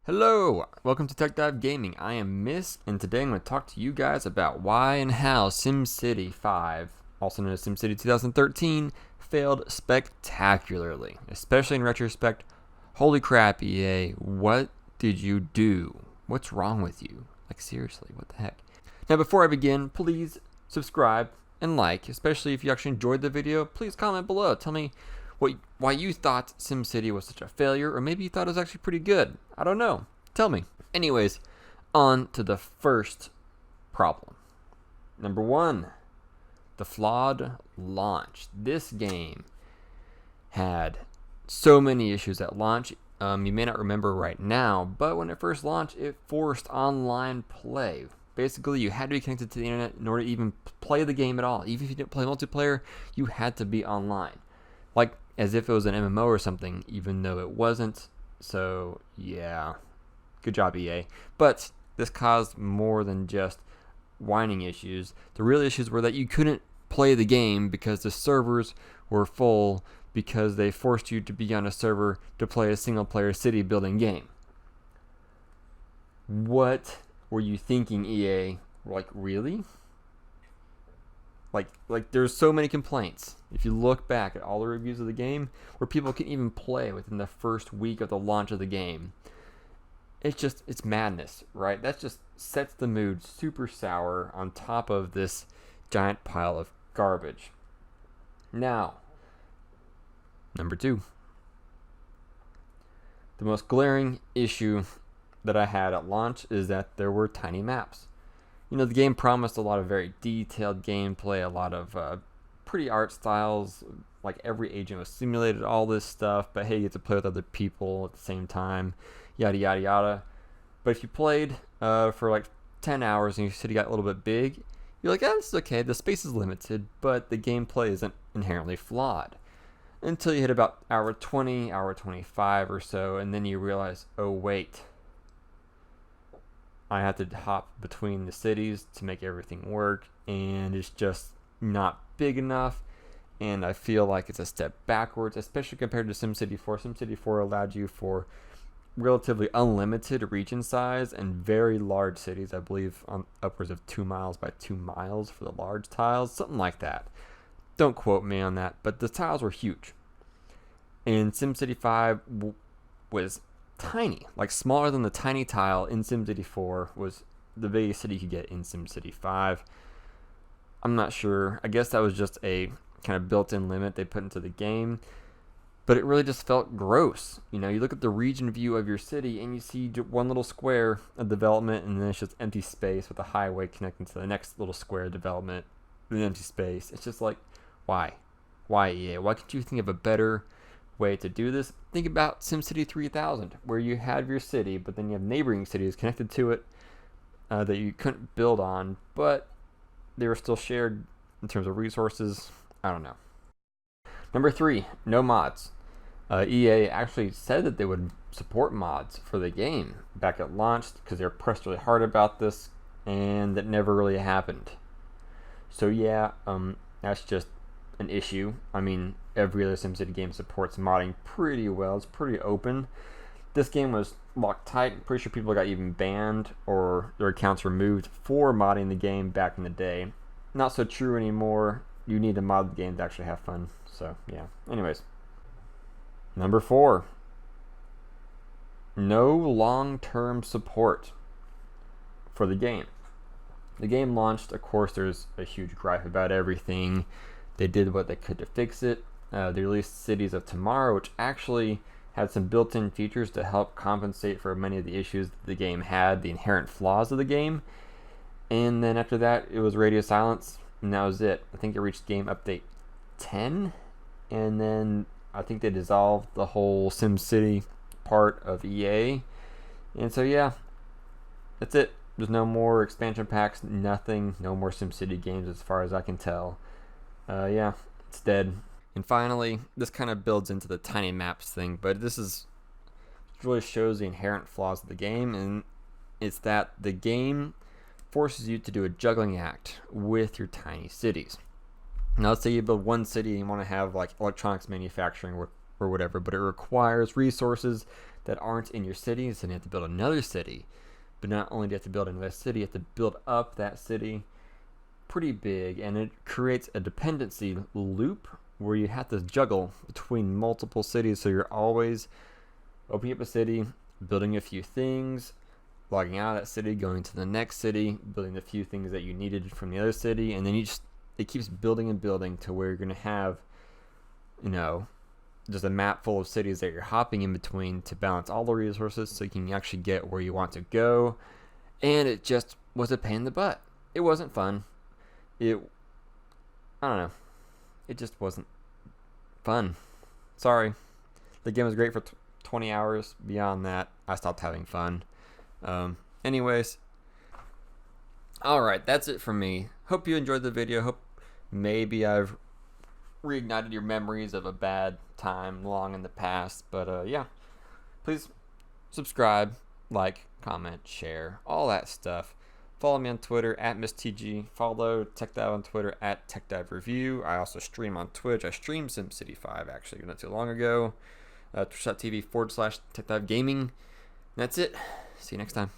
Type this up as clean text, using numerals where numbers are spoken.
Hello, welcome to Tech Dive Gaming. I am Misk, and today I'm going to talk to you guys about why and how SimCity 5, also known as SimCity 2013, failed spectacularly, especially in retrospect. Holy crap, EA, what did you do? What's wrong with you? Like, seriously, what the heck? Now, before I begin, please subscribe and like, especially if you actually enjoyed the video. Please comment below. Tell me why you thought SimCity was such a failure, or maybe you thought it was actually pretty good. I don't know. Tell me. Anyways, on to the first problem. Number one, the flawed launch. This game had so many issues at launch. You may not remember right now, but when it first launched, it forced online play. Basically, you had to be connected to the internet in order to even play the game at all. Even if you didn't play multiplayer, you had to be online. Like as if it was an MMO or something, even though it wasn't. So, yeah. Good job, EA. But this caused more than just whining issues. The real issues were that you couldn't play the game because the servers were full because they forced you to be on a server to play a single-player city-building game. What were you thinking, EA? Like, really? Like there's so many complaints. If you look back at all the reviews of the game where people can even play within the first week of the launch of the game, it's madness, right? That just sets the mood super sour on top of this giant pile of garbage. Now, number two. The most glaring issue that I had at launch is that there were tiny maps. You know, the game promised a lot of very detailed gameplay, a lot of pretty art styles, like every agent was simulated, all this stuff, but hey, you get to play with other people at the same time, yada yada yada. But if you played for like 10 hours and your city got a little bit big, you're like, this is okay, the space is limited, but the gameplay isn't inherently flawed. Until you hit about hour 20, hour 25 or so, and then you realize, oh wait, I have to hop between the cities to make everything work, and it's just not big enough, and I feel like it's a step backwards, especially compared to SimCity 4. SimCity 4 allowed you for relatively unlimited region size and very large cities, I believe on upwards of 2 miles by 2 miles for the large tiles, something like that. Don't quote me on that, but the tiles were huge. And SimCity 5 was tiny, like smaller than the tiny tile in SimCity 4 was the biggest city you could get in SimCity 5. I'm not sure. I guess that was just a kind of built-in limit they put into the game, but it really just felt gross. You know, you look at the region view of your city and you see one little square of development, and then it's just empty space with a highway connecting to the next little square of development with an empty space. It's just like, why? Why, EA? Why can't you think of a better way to do this? Think about SimCity 3000, where you have your city, but then you have neighboring cities connected to it that you couldn't build on, but they were still shared in terms of resources. I don't know. Number three, no mods. EA actually said that they would support mods for the game back at launch because they were pressed really hard about this, and that never really happened. So yeah, that's just an issue. I mean, every other SimCity game supports modding pretty well. It's pretty open. This game was locked tight. I'm pretty sure people got even banned or their accounts removed for modding the game back in the day. Not so true anymore. You need to mod the game to actually have fun. So yeah. Anyways. Number four. No long-term support for the game. The game launched, of course, there's a huge gripe about everything. They did what they could to fix it. They released Cities of Tomorrow, which actually had some built-in features to help compensate for many of the issues that the game had, the inherent flaws of the game. And then after that, it was radio silence, and that was it. I think it reached game update 10, and then I think they dissolved the whole SimCity part of EA. And so yeah, that's it. There's no more expansion packs, nothing, no more SimCity games as far as I can tell. Yeah, it's dead. And finally, this kind of builds into the tiny maps thing, but this really shows the inherent flaws of the game, and it's that the game forces you to do a juggling act with your tiny cities. Now, let's say you build one city and you want to have like electronics manufacturing or whatever, but it requires resources that aren't in your city, so you have to build another city. But not only do you have to build another city, you have to build up that city pretty big, and it creates a dependency loop where you have to juggle between multiple cities. So you're always opening up a city, building a few things, logging out of that city, going to the next city, building the few things that you needed from the other city, and then it keeps building and building to where you're going to have, just a map full of cities that you're hopping in between to balance all the resources so you can actually get where you want to go. And it just was a pain in the butt. It wasn't fun. I don't know. It just wasn't fun. Sorry. The game was great for 20 hours. Beyond that, I stopped having fun. Anyways. Alright, that's it from me. Hope you enjoyed the video. Hope maybe I've reignited your memories of a bad time long in the past. But yeah. Please subscribe, like, comment, share, all that stuff. Follow me on Twitter at MistTG. Follow TechDive on Twitter at TechDiveReview. I also stream on Twitch. I streamed SimCity 5 actually not too long ago. Twitch.tv/TechDiveGaming. That's it. See you next time.